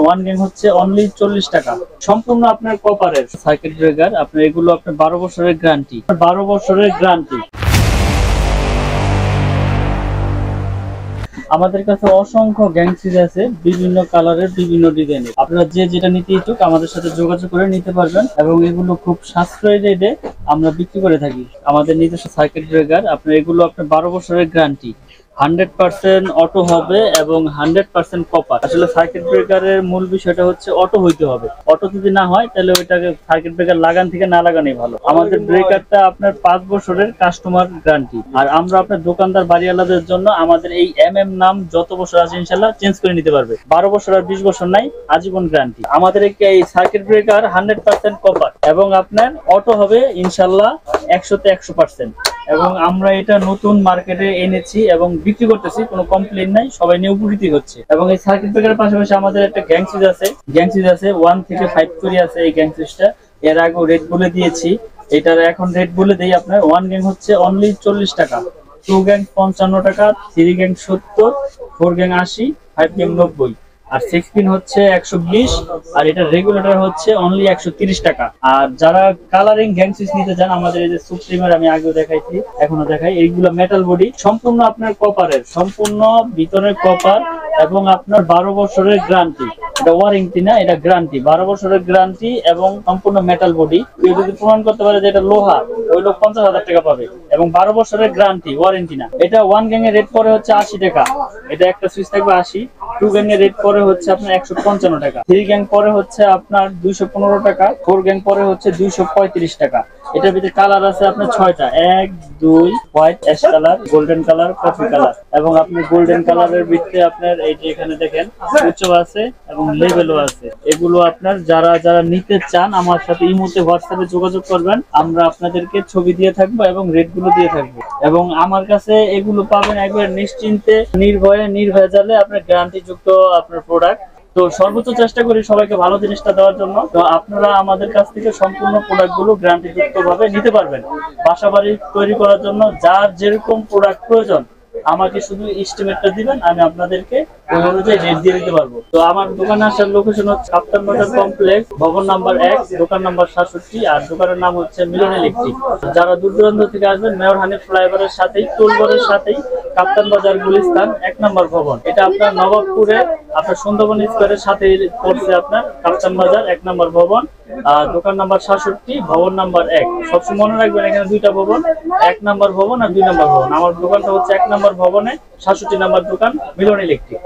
One gang হচ্ছে only 40 টাকা। সম্পূর্ণ আপনার কপারের সার্কিট ব্রেকার। আপনার এগুলো আপনার 12 বছরের গ্যারান্টি, 12 বছরের গ্যারান্টি। আমাদের কাছে অসংখ্য গ্যাংসুইচ আছে, বিভিন্ন কালারের, বিভিন্ন ডিজাইনের। আপনারা যে যেটা নিতে ইচ্ছুক আমাদের সাথে যোগাযোগ করে নিতে পারবেন এবং এগুলো খুব সাশ্রয়ী রেটে আমরা বিক্রি করে থাকি। আমাদের নিজস্ব সার্কিট ব্রেকার। আপনার এগুলো আপনার 12 বছরের গ্যারান্টি, 100% অটো হবে এবং 100% কপার। আসলে সার্কিট ব্রেকারের মূল বিষয়টা হচ্ছে অটো হইতে হবে। অটো যদি না হয় তাহলে ওইটাকে সার্কিট ব্রেকার লাগান থেকে না লাগানোই ভালো। আমাদের ব্রেকারটা আপনার 5 বছরের কাস্টমার গ্যারান্টি। আর আমরা আপনার দোকানদার বাড়িওয়ালাদের জন্য আমাদের এই নাম যত বছর আছে ইনশাআল্লাহ চেঞ্জ করে নিতে পারবে। 12 বছর আর 20 বছর নাই, আজীবন গ্যারান্টি। আমাদের এই সার্কিট ব্রেকার 100% কপার এবং আপনার অটো হবে ইনশাআল্লাহ 100তে 100%। এবং আমরা এটা নতুন মার্কেটে এনেছি এবং বিক্রি করতেছি, কোনো কমপ্লেইন নাই, সবাই নিয়ে উপকৃত হচ্ছে। এবং এই সার্কিট ব্রেকারের পাশাপাশি আমাদের একটা গ্যাংসুইচ আছে 1 থেকে 5 করে আছে। এই গ্যাংসুইচটা এর আগে রেট বলে দিয়েছি, এটার এখন রেট বলে দেই। আপনার 1 গ্যাং হচ্ছে অনলি 40 টাকা, 2 গ্যাং 55 টাকা, 3 গ্যাং 70, 4 গ্যাং 80, 5 গ্যাং 90 আর 6 পিন হচ্ছে 120 আর এটা রেগুলেটর হচ্ছে অনলি 130 টাকা। আর যারা কালারিং গ্যাংসুইচ নিতে চান আমাদের এই যে সুপ্রিমের আমি আগেও দেখাইছি, এখনো দেখাই, এইগুলো মেটাল বডি, সম্পূর্ণ আপনার কপারের, সম্পূর্ণ ভিতরের কপার এবং আপনার 12 বছরের গ্যারান্টি। এটা ওয়ারেন্টি না, এটা গ্যারান্টি, 12 বছরের গ্যারান্টি এবং সম্পূর্ণ মেটাল বডি। কেউ যদি প্রমাণ করতে পারে যে এটা লোহা, ওই লোক 50,000 টাকা পাবে এবং 12 বছরের গ্যারান্টি, ওয়ারেন্টি না। এটা 1 গ্যাং এর রেট পরে হচ্ছে 80 টাকা, এটা একটা সুইচ থাকবে 80। 2 গ্যাং এর রেট পরে হচ্ছে আপনার 155 টাকা, 3 গ্যাং পরে হচ্ছে আপনার 215 টাকা, 4 গ্যাং পরে হচ্ছে 235 টাকা। এটার ভিতরে কালার আছে আপনার 6টা, 1, 2, white, ash colour, golden colour, coffee colour. এবং আপনি গোল্ডেন কালারের ভিতরে আপনার এই যে এখানে দেখেন উচ্চ আছে এবং লেভেলও আছে। এগুলো আপনার যারা যারা নিতে চান আমার সাথে ইমোতে হোয়াটসঅ্যাপে যোগাযোগ করবেন, আমরা আপনাদেরকে ছবি দিয়ে থাকবো এবং রেট গুলো দিয়ে থাকবো। এবং আমার কাছে এগুলো পাবেন একবার নিশ্চিন্তে, নির্ভেজালে আপনার গ্যারান্টি যুক্ত আপনার প্রোডাক্ট। তো সর্বোচ্চ চেষ্টা করি সবাইকে ভালো জিনিসটা দেওয়ার জন্য। তো আপনারা আমাদের কাছ থেকে সম্পূর্ণ প্রোডাক্ট গুলো গ্যারান্টি যুক্ত ভাবে নিতে পারবেন। বাসাবাড়ি তৈরি করার জন্য যার যেরকম প্রোডাক্ট প্রয়োজন আমাকে শুধু এস্টিমেটটা দিবেন, আমি আপনাদেরকে ওই অনুযায়ী রেট দিয়ে দিতে পারবো। তো আমার দোকানে আসার লোকেশন হচ্ছে কাপ্তান বাজার কমপ্লেক্স, ভবন নাম্বার 1, দোকান নাম্বার 67 আর দোকানের নাম হচ্ছে মিলন ইলেকট্রিক। যারা দূর দূরান্ত থেকে আসবেন মেয়র হানিফ ফ্লাইওভারের সাথেই, টোলগড়ের সাথেই কাপ্তান বাজার গুলিস্তান 1 নম্বর ভবন। এটা আপনার নবাবপুরে আপনার সুন্দরবন স্কয়ারের সাথে পড়ছে আপনার কাপ্তান বাজার 1 নম্বর ভবন। দোকান নাম্বার 67, ভবন নাম্বার 1। সবসময় মনে রাখবেন এখানে দুইটা ভবন, 1 নম্বর ভবন আর 2 নম্বর ভবন। আমার দোকানটা হচ্ছে 1 নম্বর ভবনে, 67 নম্বর দোকান, মিলন ইলেকট্রিক।